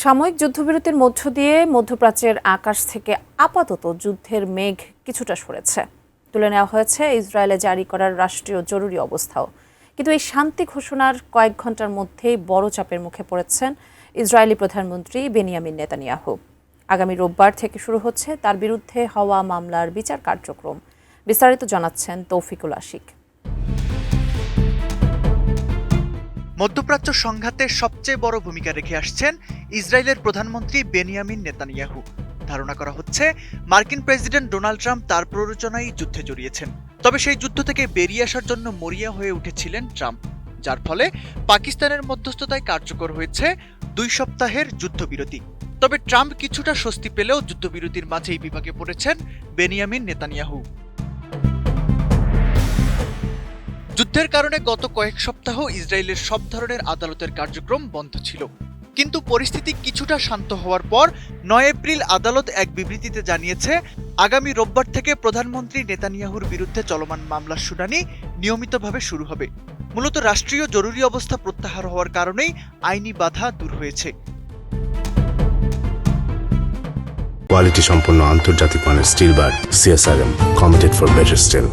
সাময়িক যুদ্ধবিরতির মধ্য দিয়ে মধ্যপ্রাচ্যের আকাশ থেকে আপাতত যুদ্ধের মেঘ কিছুটা সরেছে। তুলে নেওয়া হয়েছে ইসরায়েলে জারি করার রাষ্ট্রীয় জরুরি অবস্থাও। কিন্তু এই শান্তি ঘোষণার কয়েক ঘন্টার মধ্যেই বড় চাপের মুখে পড়েছেন ইসরায়েলি প্রধানমন্ত্রী বেনিয়ামিন নেতানিয়াহু। আগামী রোববার থেকে শুরু হচ্ছে তার বিরুদ্ধে হওয়া মামলার বিচার কার্যক্রম। বিস্তারিত জানাচ্ছেন তৌফিকুল আশিক। মধ্যপ্রাচ্য সংঘাতে সবচেয়ে বড় ভূমিকা রেখে আসছেন ইসরায়েলের প্রধানমন্ত্রী বেনিয়ামিন নেতানিয়াহু। ধারণা করা হচ্ছে মার্কিন প্রেসিডেন্ট ডোনাল্ড ট্রাম্প তার প্ররোচনায় যুদ্ধে জড়িয়েছেন। তবে সেই যুদ্ধ থেকে বেরিয়ে আসার জন্য মরিয়া হয়ে উঠেছিলেন ট্রাম্প, যার ফলে পাকিস্তানের মধ্যস্থতায় কার্যকর হয়েছে 2 সপ্তাহের যুদ্ধবিরতি। তবে ট্রাম্প কিছুটা স্বস্তি পেলেও যুদ্ধবিরতির মাঝেই বিপাকে পড়েছেন বেনিয়ামিন নেতানিয়াহু। যুদ্ধের কারণে গত কয়েক সপ্তাহ ইসরায়েলের সব ধরনের আদালতের কার্যক্রম বন্ধ ছিল। কিন্তু পরিস্থিতি কিছুটা শান্ত হওয়ার পর 9 এপ্রিল আদালত এক বিবৃতিতে জানিয়েছে, আগামী রোববার থেকে প্রধানমন্ত্রী নেতানিয়াহুর বিরুদ্ধে চলমান মামলার শুনানি নিয়মিতভাবে শুরু হবে। মূলত রাষ্ট্রীয় জরুরি অবস্থা প্রত্যাহার হওয়ার কারণেই আইনি বাধা দূর হয়েছে। কোয়ালিটি সম্পন্ন আন্তর্জাতিক মানের still bar CSRM, committed for better still.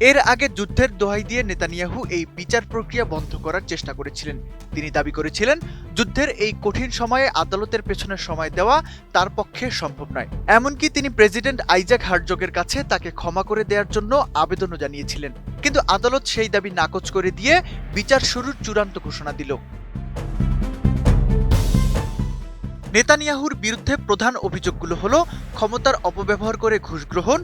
এর আগে যুদ্ধের দোহাই দিয়ে নেতানিয়াহু এই বিচার প্রক্রিয়া বন্ধ করার চেষ্টা করেছিলেন। তিনি দাবি করেছিলেন, যুদ্ধের এই কঠিন সময়ে আদালতের পেছনে সময় দেওয়া তার পক্ষে সম্ভব নয়। এমনকি তিনি প্রেসিডেন্ট আইজাক হার্জগের কাছে তাকে ক্ষমা করে দেওয়ার জন্য আবেদনও জানিয়েছিলেন। কিন্তু আদালত সেই দাবি নাকচ করে দিয়ে বিচার শুরুর চূড়ান্ত ঘোষণা দিল। নেতানিয়াহুর বিরুদ্ধে প্রধান অভিযোগগুলো হলো ক্ষমতার অপব্যবহার করে ঘুষ গ্রহণ,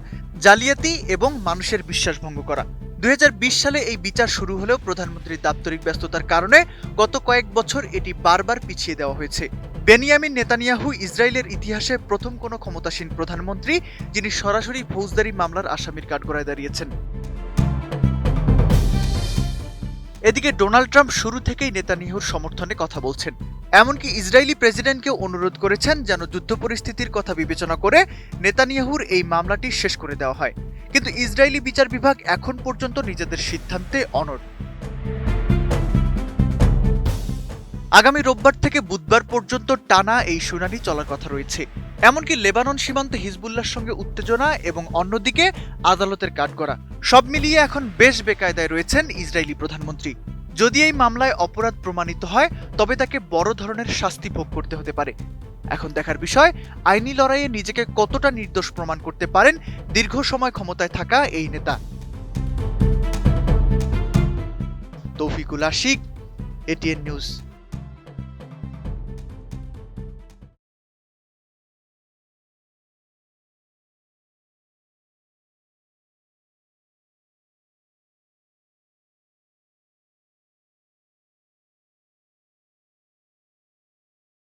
জালিয়াতি এবং মানুষের বিশ্বাস ভঙ্গ করা। 2020 সালে এই বিচার শুরু হলেও প্রধানমন্ত্রীর দাপ্তরিক ব্যস্ততার কারণে গত কয়েক বছর এটি বারবার পিছিয়ে দেওয়া হয়েছে। বেনিয়ামিন নেতানিয়াহু ইসরায়েলের ইতিহাসে প্রথম কোনো ক্ষমতাসীন প্রধানমন্ত্রী যিনি সরাসরি ফৌজদারি মামলার আসামির কাঠগড়ায় দাঁড়িয়েছেন। এদিকে ডোনাল্ড ট্রাম্প শুরু থেকেই নেতানিয়াহুর সমর্থনে কথা বলছেন। এমনকি ইসরায়েলি প্রেসিডেন্টকে অনুরোধ করেছেন যেন যুদ্ধ পরিস্থিতির কথা বিবেচনা করে নেতানিয়াহুর এই মামলাটি শেষ করে দেওয়া হয়। কিন্তু ইসরায়েলি বিচার বিভাগ এখন পর্যন্ত নিজেদের সিদ্ধান্তে অনড়। আগামী রোববার থেকে বুধবার পর্যন্ত টানা এই শুনানি চলার কথা রয়েছে। এমনকি লেবানন সীমান্তে হিজবুল্লাহর সঙ্গে উত্তেজনা এবং অন্যদিকে আদালতের কাঠগড়া, সব মিলিয়ে এখন বেশ বেকায়দায় রয়েছেন ইসরায়েলি প্রধানমন্ত্রী। যদি এই মামলায় অপরাধ প্রমাণিত হয় তবে তাকে বড় ধরনের শাস্তি ভোগ করতে হতে পারে। এখন দেখার বিষয়, আইনি লড়াইয়ে নিজেকে কতটা নির্দোষ প্রমাণ করতে পারেন দীর্ঘ সময় ক্ষমতায় থাকা এই নেতা। Taufiqul Ashiq, ATN news.